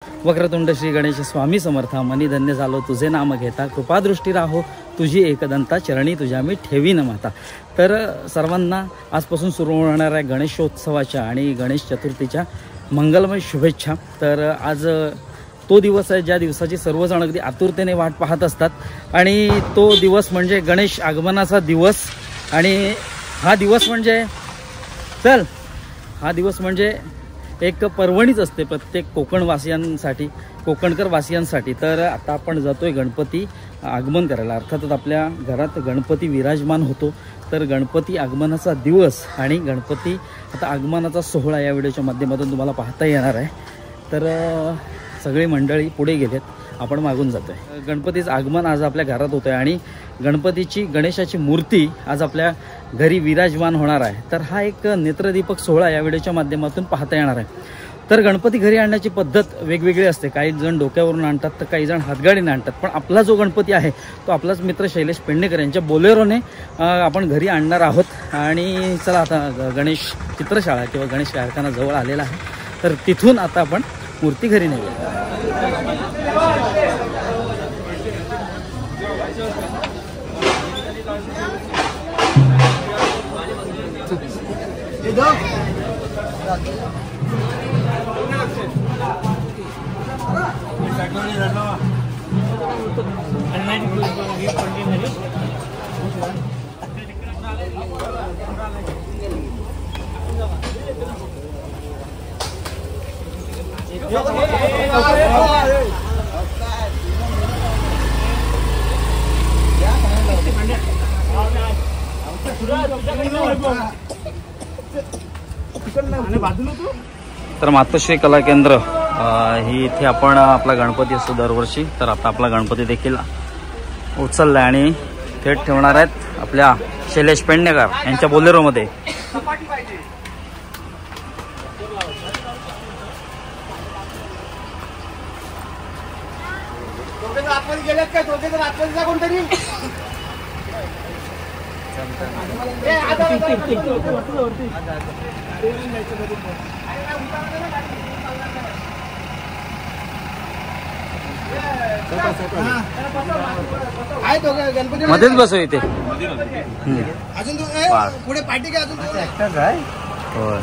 वक्रतुंड श्री गणेश स्वामी समर्थ. मनी धन्य झालो तुझे नाम घेता, कृपादृष्टी राहो तुझी एकदंता, चरणी तुझ्या मी ठेवीन माता. तर सर्वांना आजपासून सुरू होणाऱ्या गणेशोत्सवाच्या आणि गणेश चतुर्थीच्या मंगलमय शुभेच्छा. तर आज तो दिवस आहे ज्या दिवसाची सर्वजण अगदी आतुरतेने वाट पाहत असतात आणि तो दिवस म्हणजे गणेश आगमनाचा दिवस. आणि हा दिवस म्हणजे एक पर्वणीच असते प्रत्येक कोकणवासियांसाठी, कोकणकर वासियांसाठी. तर आता आपण जातोय गणपती आगमन करायला. अर्थातच आपल्या घरात गणपती विराजमान होतो. तर गणपती आगमनाचा दिवस आणि गणपती आता आगमनाचा सोहळा या व्हिडिओच्या माध्यमातून तुम्हाला पाहता येणार आहे. तर सगळी मंडळी पुढे गेलेत, आपण मागून जातोय. गणपतीचं आगमन आज आपल्या घरात होतं आहे आणि गणेशाची मूर्ती आज आपल्या घरी विराजमान होणार आहे. तर हा एक नेत्रदीपक सोहळा या व्हिडिओच्या माध्यमातून पाहता येणार आहे. तर गणपती घरी आणण्याची पद्धत वेगवेगळी असते. काही जण डोक्यावरून आणतात तर काही जण हातगाडीने आणतात. पण आपला जो गणपती आहे तो आपलाच मित्र शैलेश पेडणेकर यांच्या बोलेरोने आपण घरी आणणार आहोत. आणि चला आता गणेश चित्रशाळा किंवा गणेश कारखाना जवळ आलेला आहे. तर तिथून आता आपण मूर्ती घरी नेऊया. तर मातोश्री कला केंद्र ही इथे आपण आपला गणपती असतो दरवर्षी. तर आता आपला गणपती देखील उचललाय आणि थेट ठेवणार आहेत आपल्या शैलेश पेडणेकर यांच्या बोलेरोमध्ये. मध्येच बसव इथे. अजून पुढे पार्टी काय अजून होय.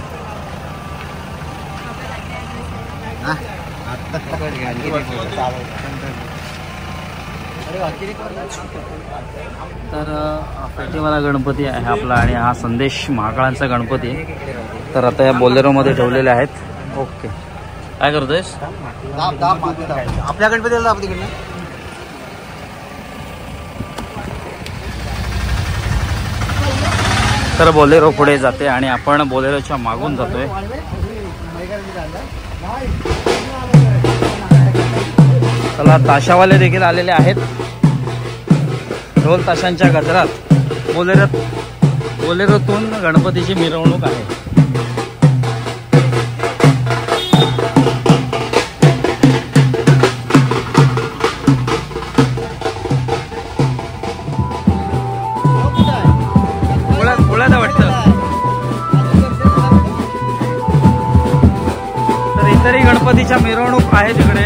तर पेटीवाला गणपती आहे आपला आणि हा संदेश महाकाळांचा गणपती. तर आता या बोलेरोमध्ये ठेवलेले आहेत. ओके, काय करतोयस? आपल्या गणपतीला आपल्याकडनं तर बोलेरो पुढे जाते आणि आपण बोलेरोच्या मागून जातोय. चला, ताशावाले देखील आलेले आहेत. ढोल ताशांच्या गजरात बोलेरोतून गणपतीची मिरवणूक आहे. तर इतरही गणपतीच्या मिरवणूक आहे तिकडे.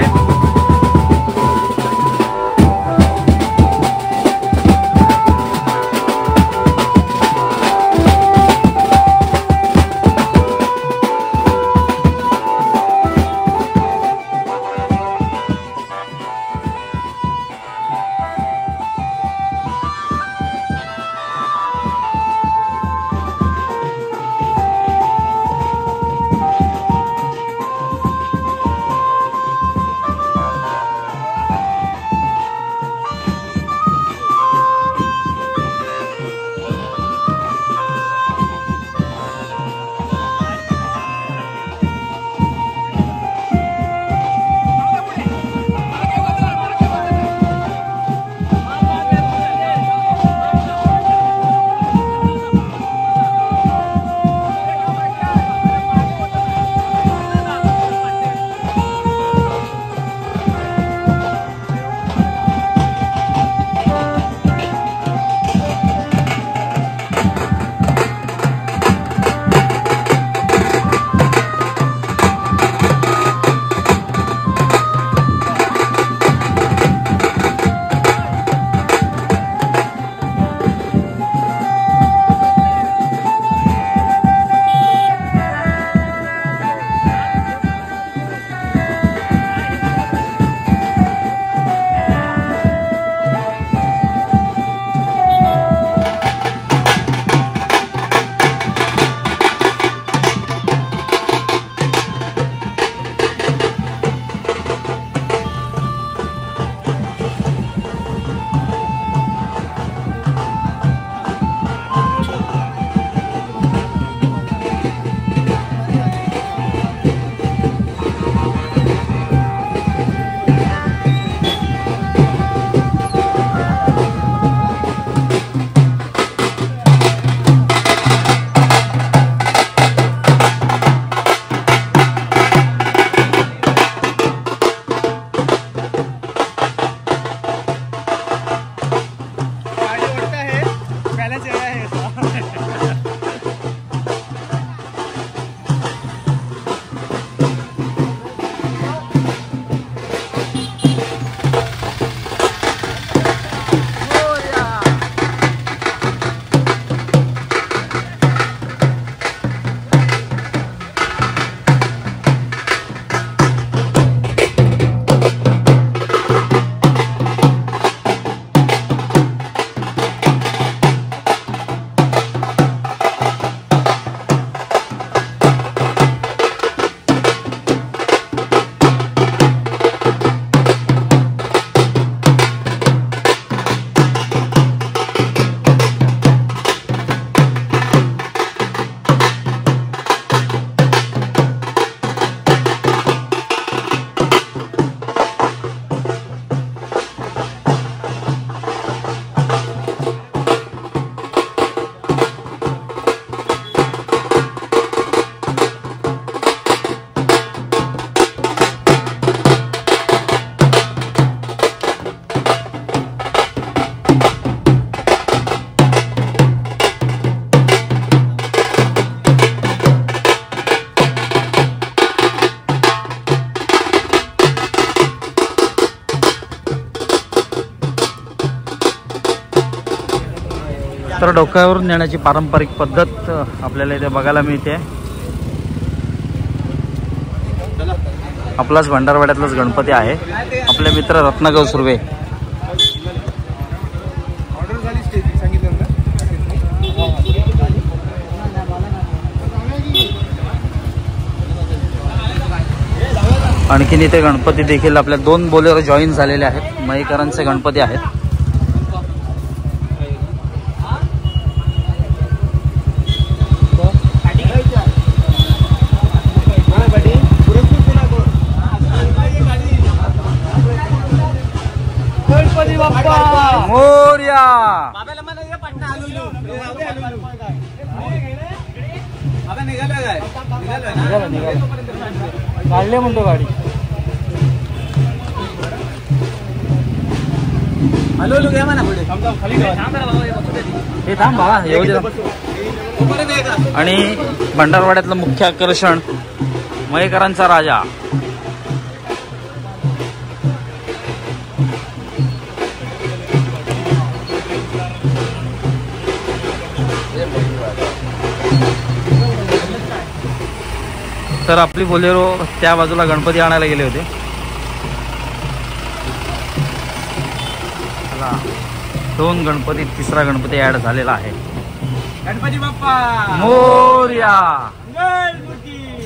तर डोक्यावरून नेण्याची पारंपरिक पद्धत आपल्याला इथे बघायला मिळते. आपलाच भंडारवाड्यातलाच गणपती आहे, आपले मित्र रत्नागाव सुर्वे. आणखीन इथे गणपती देखील आपल्या 2 बोलेरो जॉईन झालेले आहेत. मयेकरांचे गणपती आहेत. मोरया काढले म्हणतो गाडी. हे थांब बाबा येऊ दे. आणि भंडारवाड्यातलं मुख्य आकर्षण मयेकरांचा राजा. तर आपली बोलेरो त्या बाजूला गणपती आणायला गेले होते. चला 2 गणपती, 3रा गणपती ऍड झालेला आहे. गणपती बाप्पा मोरया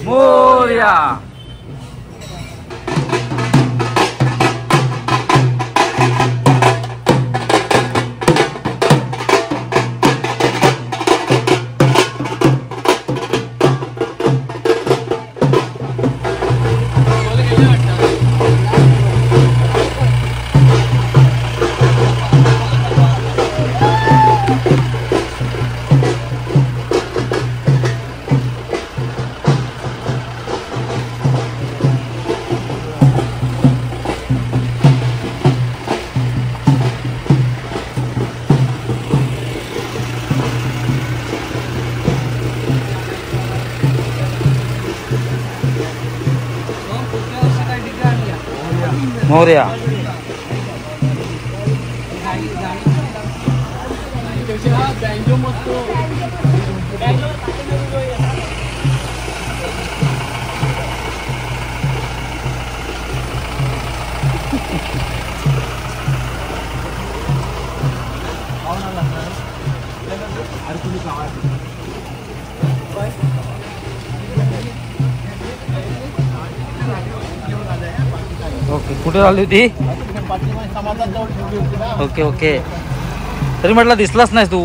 मोरया. मोरया. ओके, कुठे झाली होती? Okay okay. तरी म्हटलं दिसलाच नाही तू.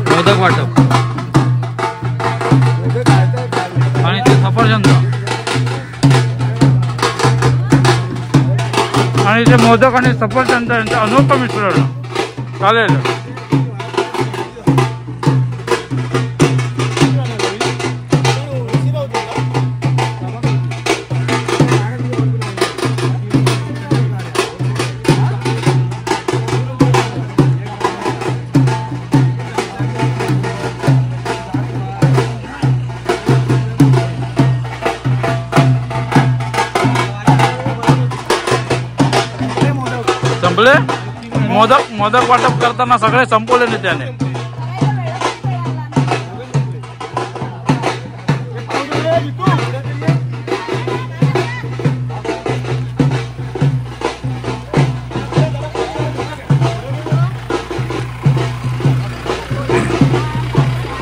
मोदक वाटप आणि ते सफरचंद आणि ते मोदक आणि सफरचंद यांचं अनोखं मिश्रण. चालेल. सगळे मोदक वाटप करताना सगळे संपवले नेत्याने.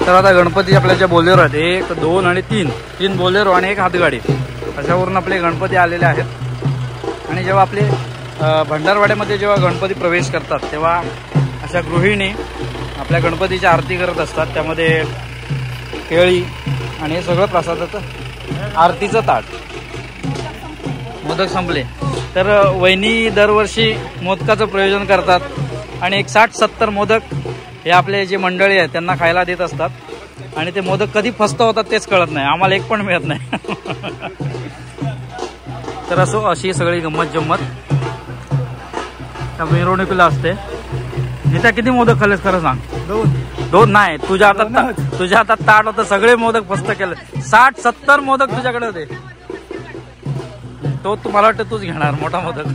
तर आता गणपती आपल्या ज्या बोलेरो आहेत 1, 2 आणि 3 बोलेरो आणि 1 हातगाडी अशावरून आपले गणपती आलेले आहेत. आणि जेव्हा आपले भंडारवाड्यामध्ये जेव्हा गणपती प्रवेश करतात तेव्हा अशा गृहिणी आपल्या गणपतीची आरती करत असतात. त्यामध्ये केळी आणि हे सगळं प्रसादाचं आरतीचं ताट. मोदक संपले तर वहिनी दरवर्षी मोदकाचं प्रयोजन करतात आणि एक 60-70 मोदक हे आपले जे मंडळी आहेत त्यांना खायला देत असतात. आणि ते मोदक कधी फस्त होतात तेच कळत नाही, आम्हाला एक पण मिळत नाही. तर असो अशी सगळी गंमत जम्मत त्या मिरवणुकीला असते. नित्या किती मोदक खाल्लेस खरं सांग? 2 नाही, तुझ्या हातात ताट होतं, सगळे मोदक फस्त केले. 60-70 मोदक तुझ्याकडे होते. तो तुम्हाला वाटतं तूच घेणार मोठा मोदक.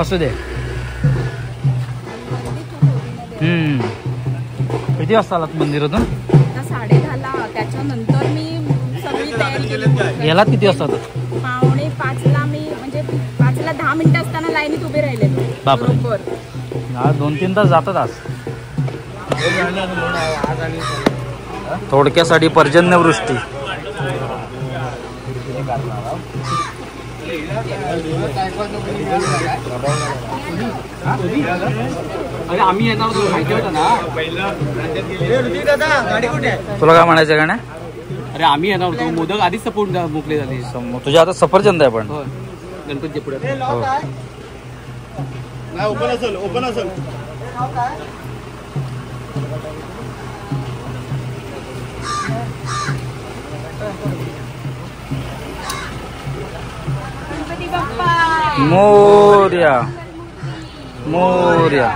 असू दे. किती वाजता आलात मंदिरातून? 10:30ला. त्याच्यानंतर मी सगळी तयारी केली. याला किती वाजता? 4:45ला मी म्हणजे 5ला 10 मिनिटं असताना लाईनीत उभे राहिले. बरोबर 2-3 तास जातात आज. थोडक्यासाठी पर्जन्यवृष्टी. अरे आम्ही येणार होतो, माहिती होतं ना. तुला काय म्हणायचं का? नाही, अरे आम्ही येणार होतो, मोदक आधीच सपोर्ट मोकळे झाले. तुझ्या आता सफरचंद आहे पण गणपतीच्या पुढे. ओपन असेल. मोरया मोरया.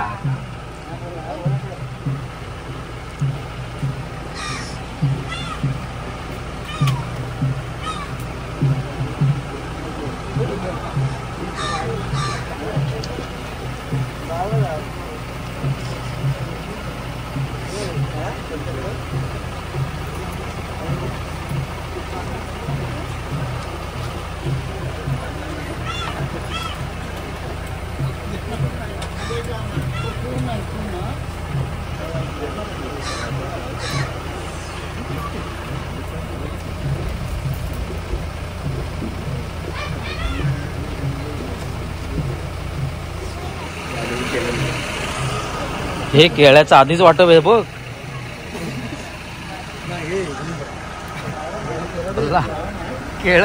हे केळ्याचं आधीच वाटप आहे बघ. केळ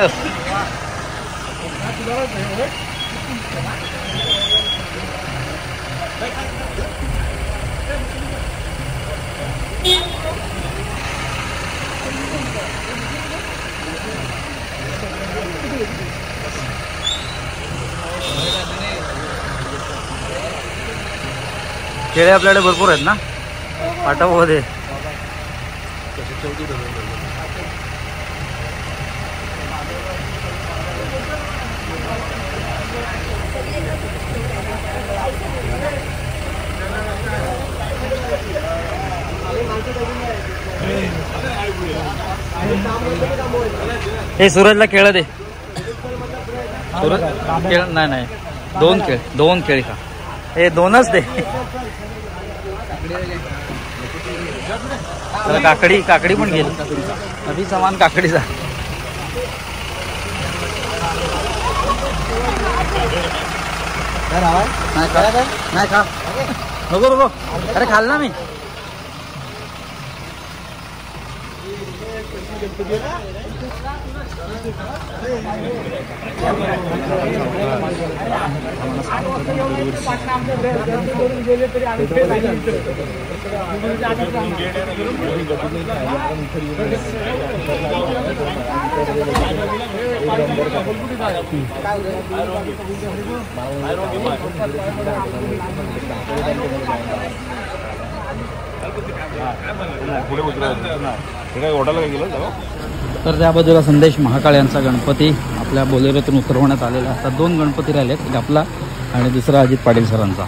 केळे आपल्याकडे भरपूर आहेत ना पाठवमध्ये. हे सूरजला केळं दे. सूरज केळ नाही 2 केळी खा. हे 2च दे. काकडी पण गेली. नदी समान काकडीचा. नाही खा नको. अरे खाल ना मी. तर त्या बाजूला संदेश महाकाळ यांचा गणपती आपल्या बोलेरोतून उतरवण्यात आलेला. आता 2 गणपती राहिलेत, एक आपला आणि दुसरा अजित पाटील सरांचा.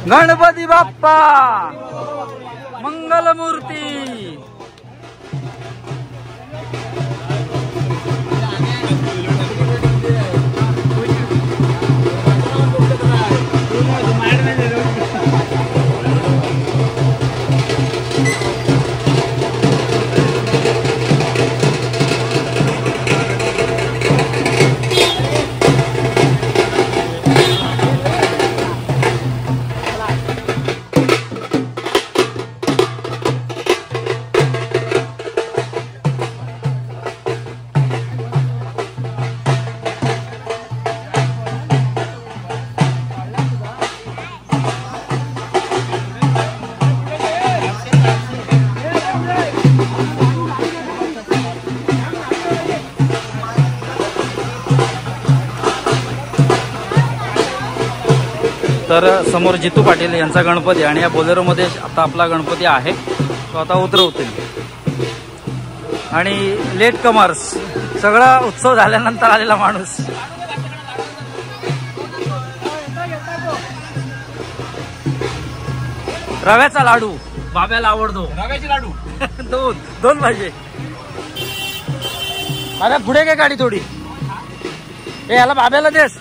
गणपती बाप्पा मंगलमूर्ती. तर समोर जितू पाटील यांचा गणपती आणि या बोलेरोमध्ये आता आपला गणपती आहे तो आता उतरवतील. आणि लेट कमर्स सगळा उत्सव झाल्यानंतर आलेला माणूस. रव्याचा लाडू बाब्याला आवडतो. रव्याचे लाडू दोन पाहिजे. अरे पुढे काय गाडी थोडी. ए याला बाब्याला देस.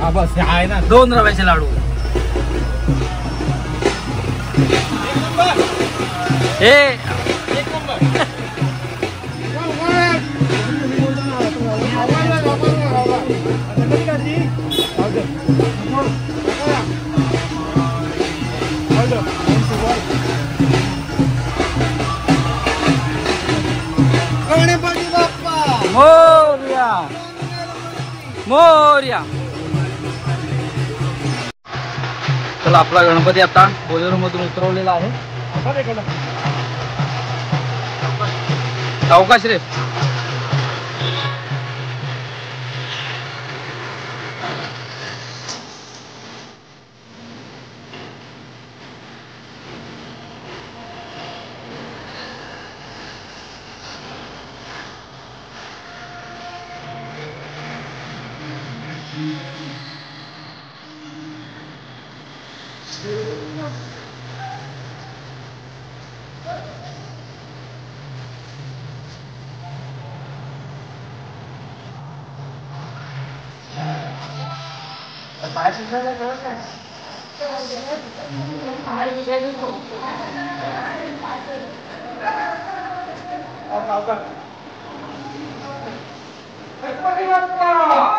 हा बस आहे ना. 2 रव्याचे लाडू. ए मोरया मोरया. चला आपला गणपती आता बोलेरो मधून उतरवलेला आहे. सावकाश रे.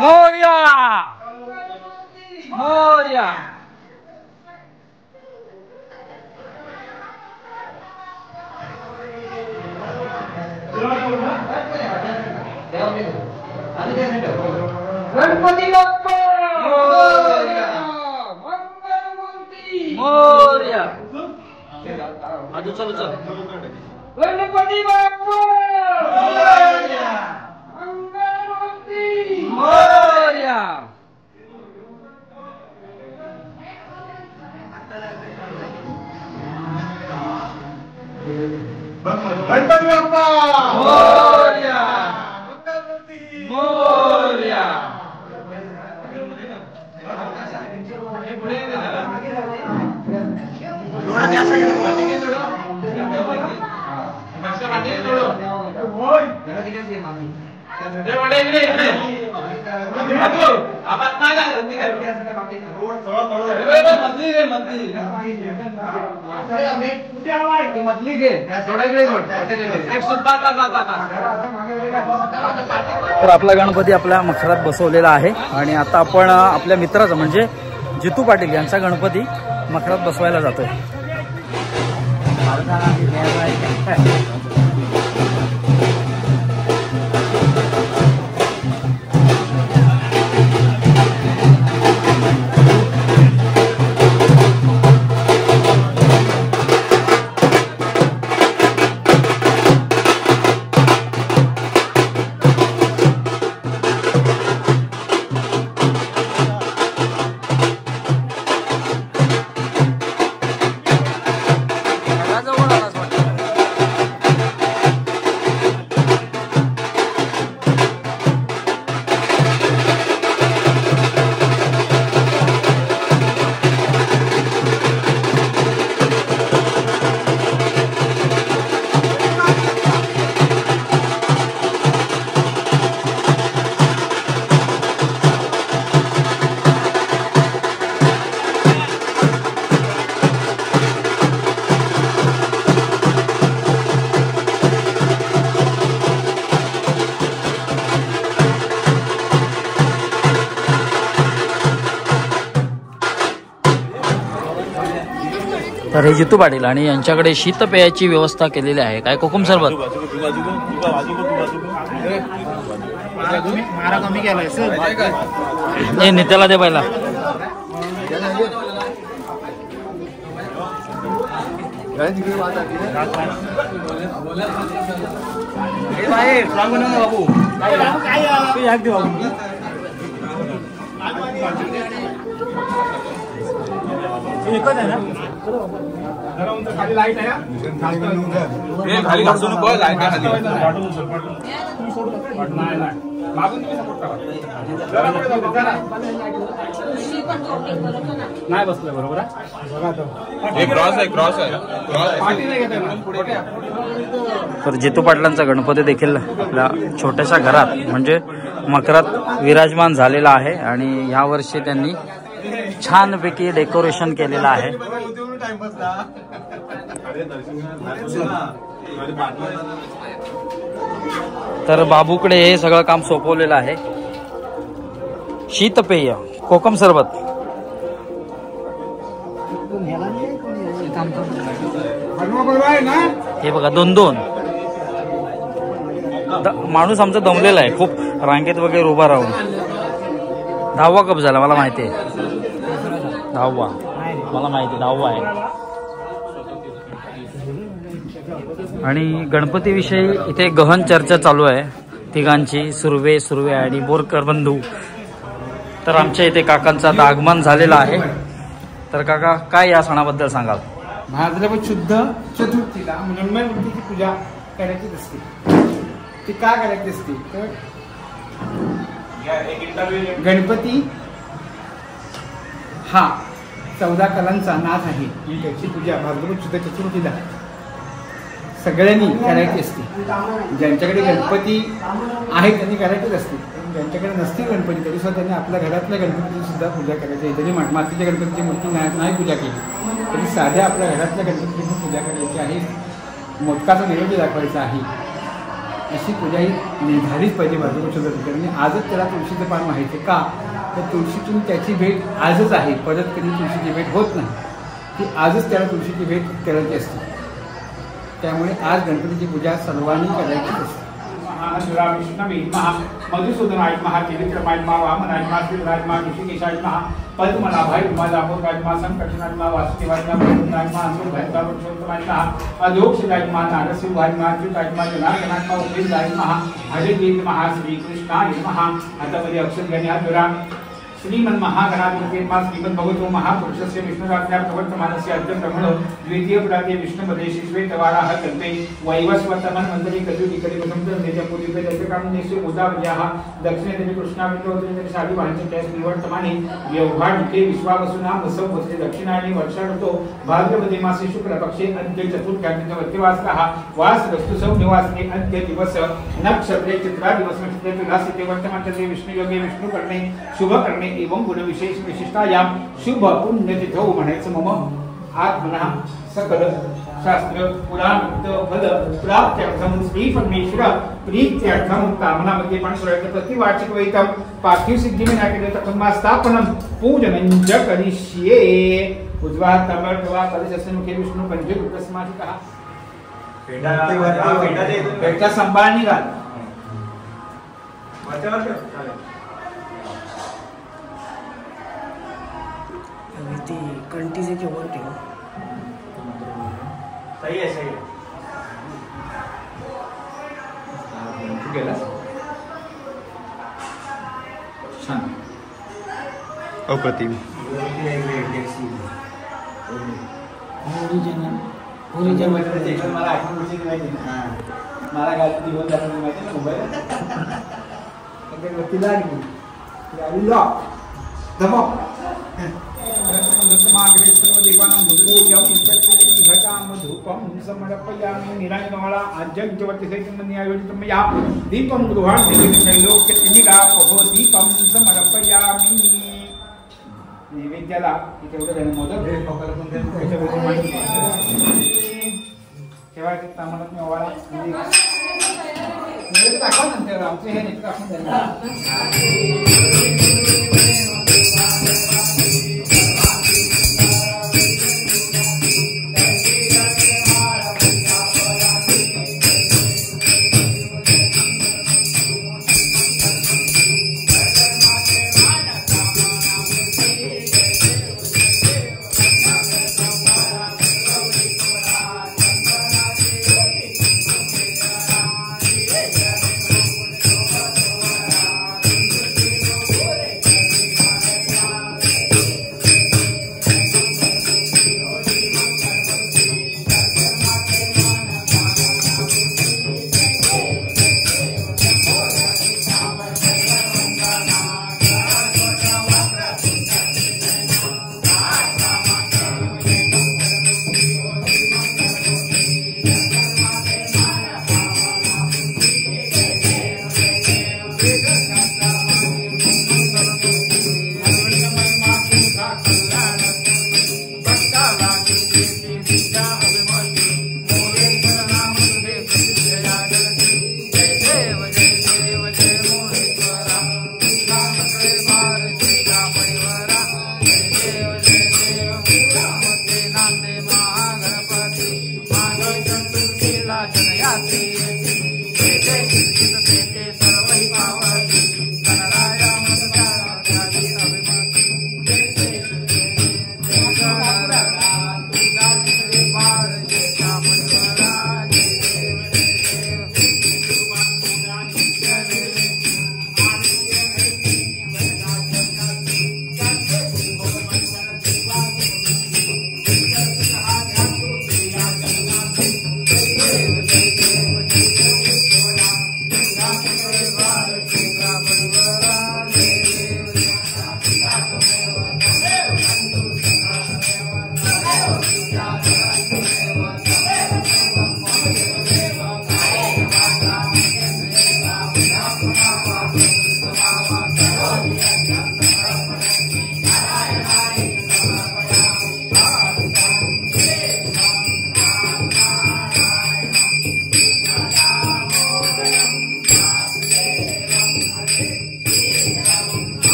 मोरया मोरया. गणपती बाप्पा मोरया. अजून चल चल. गणपती बाप्पा मोरया. गणपती बाप्पा मोरया मोरया. तर आपला गणपती आपल्या मखरात बसवलेला आहे आणि आता आपण आपल्या मित्राचा म्हणजे जितू पाटील यांचा गणपती मखरात बसवायला जातोय. तर हे जितू पाटील आणि यांच्याकडे शीतपेयाची व्यवस्था केलेली आहे. काय कोकम सरबत हे नित्याला दे पहिला. खाली लाईट आहे खाली घासू नको लाईट नाही बसलं बरोबर क्रॉस आहे. तर जितू पाटलांचा गणपती देखील आपल्या छोट्याशा घरात म्हणजे मकरात विराजमान झालेला आहे आणि यावर्षी त्यांनी छानपैकी डेकोरेशन केलेलं आहे. तर बाबूकडे हे सगळं काम सोपवलेलं आहे. शीतपेय, कोकम सरबत, हे बघा 2-2 माणूस आमचा दमलेला आहे खूप रांगेत वगैरे उभा राहून. 10वा कप झाला मला माहिती आहे. 10वा मला माहिती 10वा आहे. आणि गणपतीविषयी इथे गहन चर्चा चालू आहे तिघांची, सुर्वे आणि बोरकर बंधू. तर आमच्या इथे काकांचं आता आगमन झालेलं आहे. तर काका काय या सणाबद्दल सांगाल? भाद्रपद शुद्ध चतुर्थीला मृण्मय मूर्तीची पूजा करायची असते. ती का करायची असते तर गणपती हा 14 कलांचा नाथ आहे. त्याची पूजा भाद्रपद शुद्ध चतुर्थीला सगळ्यांनी करायची असते. ज्यांच्याकडे गणपती आहे त्यांनी करायचीच असते. ज्यांच्याकडे नसतील गणपती तरी सुद्धा त्यांनी आपल्या घरातल्या गणपतीची सुद्धा पूजा करायची. त्यांनी मातीच्या गणपतीची मूर्ती नाही पूजा केली तरी साध्या आपल्या घरातल्या गणपतीची पूजा करायची आहे. मोदकाचा नैवेद्य दाखवायचा आहे. अशी पूजा ही निर्धारित पाहिजे भाद्रपद शुद्ध चतुर्थी. आजच त्याला तुळशीचं पान व्हायचं का तर तुळशीतून त्याची भेट आजच आहे. परत कधी तुळशीची भेट होत नाही. ती आजच त्याला तुळशीची भेट करायची असते. त्यामुळे आज गणपतीची पूजा सर्वांनी करायची असते. विष्णवी महा मधुसूदनाय महा त्रिविक्रमाय महा वामनाय महा श्रीराज महा ऋषिकेशाय महा पद्मनाभाय महा दामोदराय महा संकटनाय महा वासुदेवाय महा प्रभुनाय महा सुरभाय महा पुरुषोत्तमाय महा अधोक्षिलाय महा नारसिंहाय महा अच्युताय महा जनार्दनाय महा उपेंद्राय महा हरिदेव महा श्रीकृष्णाय महा. आता मध्ये अक्षर घेणे हात जोडा. श्रीमन महागणाधिपती श्रीमद भगवतो महापुरुषस्य विष्णुराज्ञा प्रवर्तमानस्य अद्य ब्रह्मणो द्वितीय पुराते विष्णुपदे श्वेतवाराः कल्पे वैवस्वतमन मंत्री कजुरी कलिवसंत नेत्या पूर्वीपे दशकामनेषु मुदाव्याः दक्षिणेते कृष्णाविष्णुवते साधु वाहनचे त्यास निवर्तमाने व्यवहारिके विश्वावसुना वसव वस्ते दक्षिणायने वर्षाऋतो भाद्रपदे मासे शुक्लपक्षे अंत्य चतुर्थ्यादिन वर्त्यवासः वास वस्तुसौ निवासने अंत्य दिवस नक्षत्रे चित्रा दिवस नक्षत्रे विलासिते वर्तमानते विष्णुयोगे विष्णुकर्णे शुभकर्णे एवं गुण विशेष विशिष्टायाम शुभ पुण्यतिथौ म्हणायचं. मम आत्मनः सकल शास्त्र पुराण फल प्राप्त्यर्थम श्री परमेश्वर प्रीत्यर्थम कामनामध्ये पण सुरायचं प्रतिवाचिक वैतम पार्थिव सिद्धी में नाट्य तकमा स्थापनम पूजनं च करिष्ये. उजवा तमर दवा कलशस्य मुखे विष्णु पंचभूत समाधितः बेटा संभाळ निघाल. कंटीचे के वर ठेव. सही आहे. गेला छान अप्रतिम. ओरिजिनल मला आठवण माहिती ना. मला गाडी दिवस जाणार माहिती ना मोबाईल तिला गाडी लॉक दबाव देवानां धूपोऽयं घटां धूपं समर्पयामि. निरञ्जनमाला आज्ञवती सहितं मया दीपं गृहाणि त्रैलोक्यतिमिरापहो दीपं समर्पयामि. नैवेद्याला तेवढं मोदक ठेवायचं तांबडात ओवाळा दाखवा नंतर आमचं हे नेट दाखवून द्यायला.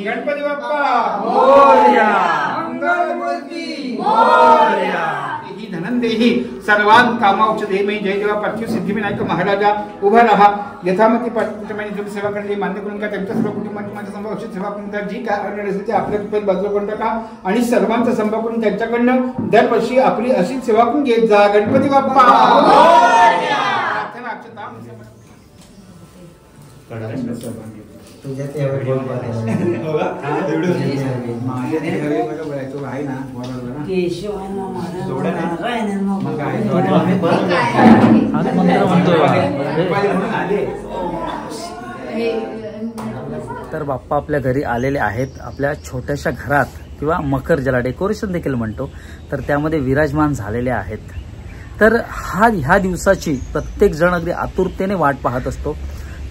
गणपती बाप्पा मोरया, मंगलमूर्ती मोरया, ही धनंदेही सर्वान कामाउच्च धीमहि जय देवा पार्थिव सिद्धिविनायक महाराजा उभा रहा. यथामती पाठपुष्टमाने तुम्ही सेवा करणे मान्य करून का त्यांच्या सर्व कुटुंबाची माझ्या संभावित सेवा करून का जी काय अडचण असेल ते आपल्या कृपेत बाजूला करून टाका आणि सर्वांचा संभाव करून त्यांच्याकडनं दरवर्षी आपली अशीच सेवा करून घेत जा. गणपती बाप्पा मोरया. प्रार्थना अक्षता तुझ्या तेव्हा माझ्या देवी बरोबर आहे तो आहे ना बरोबर ना तर बाप्पा आपल्या घरी आलेले आहेत. आपल्या छोट्याशा घरात किंवा मकर ज्याला डेकोरेशन देखील म्हणतो तर त्यामध्ये विराजमान झालेले आहेत. तर ह्या दिवसाची प्रत्येक जण अगदी आतुरतेने वाट पाहत असतो.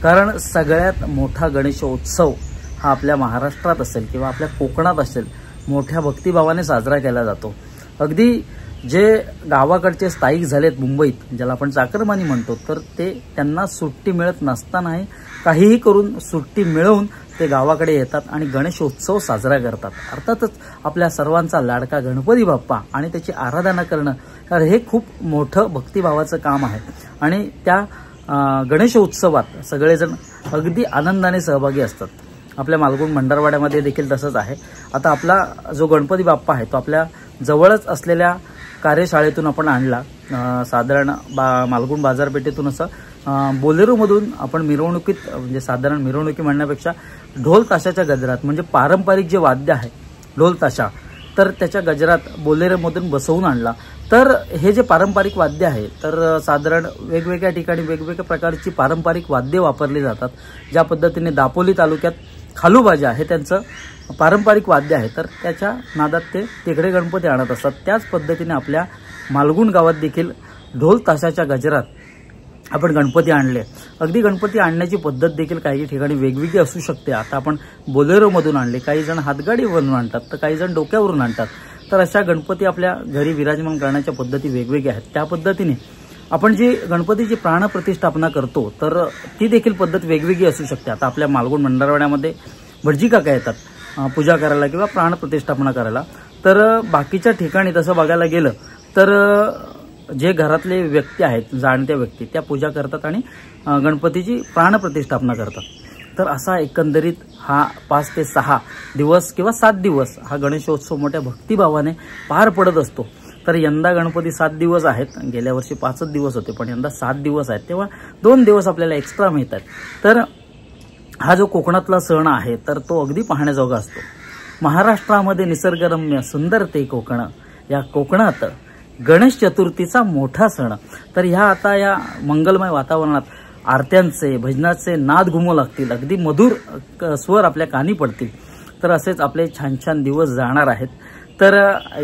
कारण सगळ्यात मोठा गणेशोत्सव हा आपल्या महाराष्ट्रात असेल किंवा आपल्या कोकणात असेल मोठ्या भक्तिभावाने साजरा केला जातो. अगदी जे गावाकडचे स्थायिक झालेत मुंबईत ज्याला आपण चाकरमानी म्हणतो तर ते त्यांना सुट्टी मिळत नसतानाही काहीही करून सुट्टी मिळवून ते गावाकडे येतात आणि गणेशोत्सव साजरा करतात. अर्थातच आपल्या सर्वांचा लाडका गणपती बाप्पा आणि त्याची आराधना करणं तर हे खूप मोठं भक्तिभावाचं काम आहे. आणि त्या गणेशोत्सवात सगळेजण अगदी आनंदाने सहभागी असतात. आपल्या मालगुण भंडारवाड्यामध्ये देखील तसंच आहे. आता आपला जो गणपती बाप्पा आहे तो आपल्या जवळच असलेल्या कार्यशाळेतून आपण आणला. साधारण मालगुण बाजारपेठेतून असं बोलेरोमधून आपण मिरवणुकीत म्हणजे साधारण मिरवणुकी म्हणण्यापेक्षा ढोल ताशाच्या गजरात म्हणजे पारंपरिक जे वाद्य आहे ढोल ताशा तर त्याच्या गजरात बोलेरोमधून बसवून आणला. तर हे जे पारंपरिक वाद्य आहे तर साधारण वेगवेगळ्या ठिकाणी वेगवेगळ्या प्रकारची पारंपरिक वाद्ये वापरली जातात. ज्या पद्धतीने दापोली तालुक्यात खालूबाजा हे त्यांचं पारंपरिक वाद्य आहे तर त्याच्या नादात ते तिकडे गणपती आणत असतात. त्याच पद्धतीने आपल्या मालगुण गावात देखील ढोल ताशाच्या गजरात आपण गणपती आणले. अगदी गणपती आणण्याची पद्धत देखील काही ठिकाणी वेगवेगळी असू शकते. आता आपण बोलेरोमधून आणले, काही जण हातगाडीवरून आणतात तर काही जण डोक्यावरून आणतात. तर अशा गणपती आपल्या घरी विराजमान करण्याच्या पद्धती वेगवेगळ्या आहेत. त्या पद्धतीने आपण जी गणपतीची प्राणप्रतिष्ठापना करतो तर ती देखील पद्धत वेगवेगळी असू शकते. आता आपल्या मालगुण भंडारवाड्यामध्ये भटजी काका येतात पूजा करायला किंवा प्राणप्रतिष्ठापना करायला. तर बाकीच्या ठिकाणी तसं बघायला गेलं तर जे घरातले व्यक्ती आहेत जाणत्या व्यक्ती त्या पूजा करतात आणि गणपतीची प्राणप्रतिष्ठापना करतात. तर असा एकंदरीत हा 5 ते 6 दिवस किंवा 7 दिवस हा गणेशोत्सव मोठ्या भक्तिभावाने पार पडत असतो. तर यंदा गणपती 7 दिवस आहेत. गेल्या वर्षी 5च दिवस होते पण यंदा 7 दिवस आहेत. तेव्हा 2 दिवस आपल्याला एक्स्ट्रा मिळतात. तर हा जो कोकणातला सण आहे तर तो अगदी पाहण्याजोगा असतो. महाराष्ट्रामध्ये निसर्गरम्य सुंदर ते कोकण, या कोकणात गणेश चतुर्थीचा मोठा सण. तर ह्या आता या मंगलमय वातावरणात आरत्यांचे भजनाचे नाद घुमू लागतील, अगदी मधुर स्वर आपल्या कानी पडतील. तर असेच आपले छान छान दिवस जाणार आहेत. तर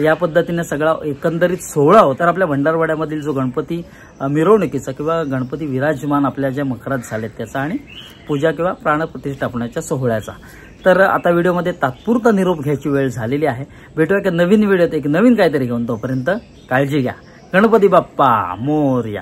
या पद्धतीने सगळा एकंदरीत सोहळा होता. तर आपल्या भंडारवाड्यामधील जो गणपती मिरवणुकीचा किंवा गणपती विराजमान आपल्या ज्या मखरात झालेत त्याचा आणि पूजा किंवा प्राणप्रतिष्ठापनाच्या सोहळ्याचा. तर आता व्हिडिओमध्ये तात्पुरता निरोप घ्यायची वेळ झालेली आहे. भेटूया एका नवीन व्हिडिओत एक नवीन काहीतरी घेऊन. तोपर्यंत काळजी घ्या. गणपती बाप्पा मोरया.